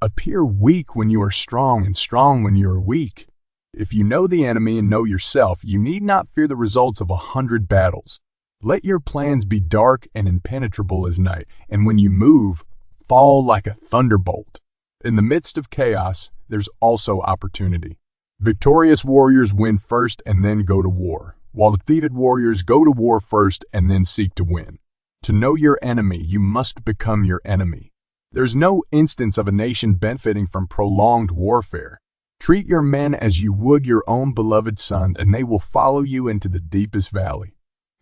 Appear weak when you are strong and strong when you are weak. If you know the enemy and know yourself, you need not fear the results of 100 battles. Let your plans be dark and impenetrable as night, and when you move, fall like a thunderbolt. In the midst of chaos, there's also opportunity. Victorious warriors win first and then go to war, while defeated warriors go to war first and then seek to win. To know your enemy, you must become your enemy. There's no instance of a nation benefiting from prolonged warfare. Treat your men as you would your own beloved sons, and they will follow you into the deepest valley.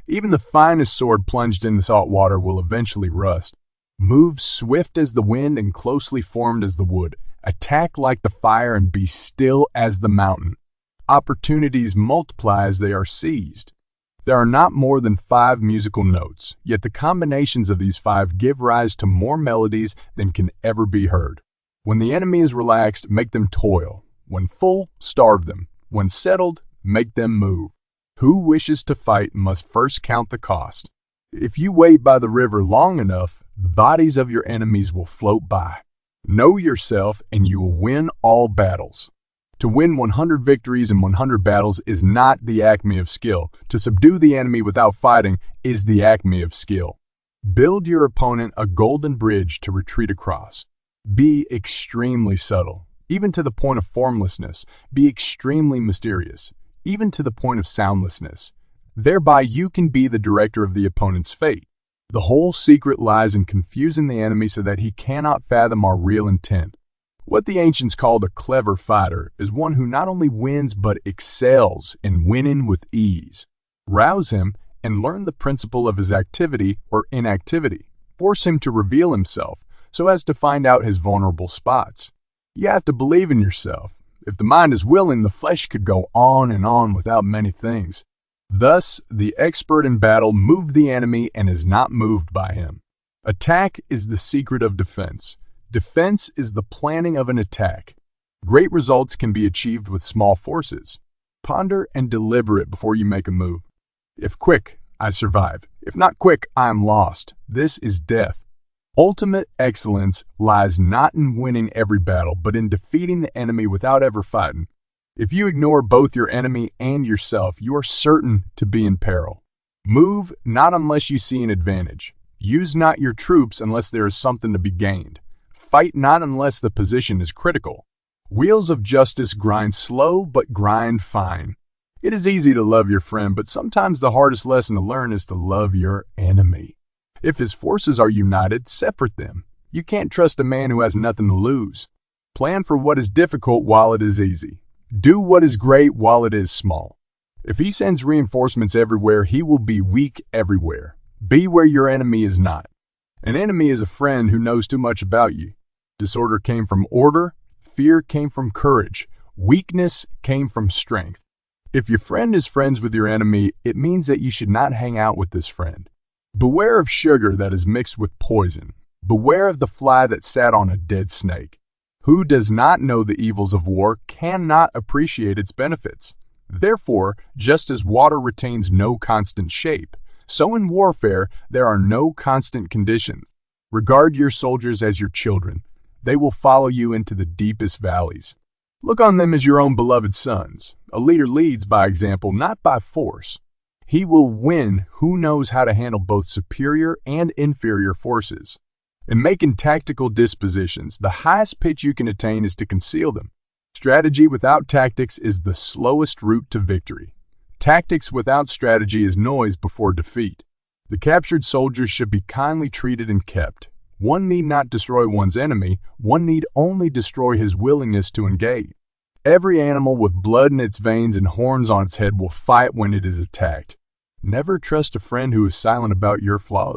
Even the finest sword plunged in the salt water will eventually rust. Move swift as the wind and closely formed as the wood. Attack like the fire and be still as the mountain. Opportunities multiply as they are seized. There are not more than 5 musical notes, yet the combinations of these 5 give rise to more melodies than can ever be heard. When the enemy is relaxed, make them toil. When full, starve them. When settled, make them move. Who wishes to fight must first count the cost. If you wait by the river long enough, the bodies of your enemies will float by. Know yourself, and you will win all battles. To win 100 victories in 100 battles is not the acme of skill. To subdue the enemy without fighting is the acme of skill. Build your opponent a golden bridge to retreat across. Be extremely subtle, even to the point of formlessness. Be extremely mysterious, even to the point of soundlessness. Thereby you can be the director of the opponent's fate. The whole secret lies in confusing the enemy so that he cannot fathom our real intent. What the ancients called a clever fighter is one who not only wins but excels in winning with ease. Rouse him and learn the principle of his activity or inactivity. Force him to reveal himself so as to find out his vulnerable spots. You have to believe in yourself. If the mind is willing, the flesh could go on and on without many things. Thus, the expert in battle moved the enemy and is not moved by him. Attack is the secret of defense. Defense is the planning of an attack. Great results can be achieved with small forces. Ponder and deliberate before you make a move. If quick, I survive. If not quick, I am lost. This is death. Ultimate excellence lies not in winning every battle, but in defeating the enemy without ever fighting. If you ignore both your enemy and yourself, you are certain to be in peril. Move not unless you see an advantage. Use not your troops unless there is something to be gained. Fight not unless the position is critical. Wheels of justice grind slow, but grind fine. It is easy to love your friend, but sometimes the hardest lesson to learn is to love your enemy. If his forces are united, separate them. You can't trust a man who has nothing to lose. Plan for what is difficult while it is easy. Do what is great while it is small. If he sends reinforcements everywhere, he will be weak everywhere. Be where your enemy is not. An enemy is a friend who knows too much about you. Disorder came from order, fear came from courage, weakness came from strength. If your friend is friends with your enemy, it means that you should not hang out with this friend. Beware of sugar that is mixed with poison. Beware of the fly that sat on a dead snake. Who does not know the evils of war cannot appreciate its benefits. Therefore, just as water retains no constant shape, so in warfare there are no constant conditions. Regard your soldiers as your children. They will follow you into the deepest valleys. Look on them as your own beloved sons. A leader leads by example, not by force. He will win who knows how to handle both superior and inferior forces. In making tactical dispositions, the highest pitch you can attain is to conceal them. Strategy without tactics is the slowest route to victory. Tactics without strategy is noise before defeat. The captured soldiers should be kindly treated and kept. One need not destroy one's enemy, one need only destroy his willingness to engage. Every animal with blood in its veins and horns on its head will fight when it is attacked. Never trust a friend who is silent about your flaws.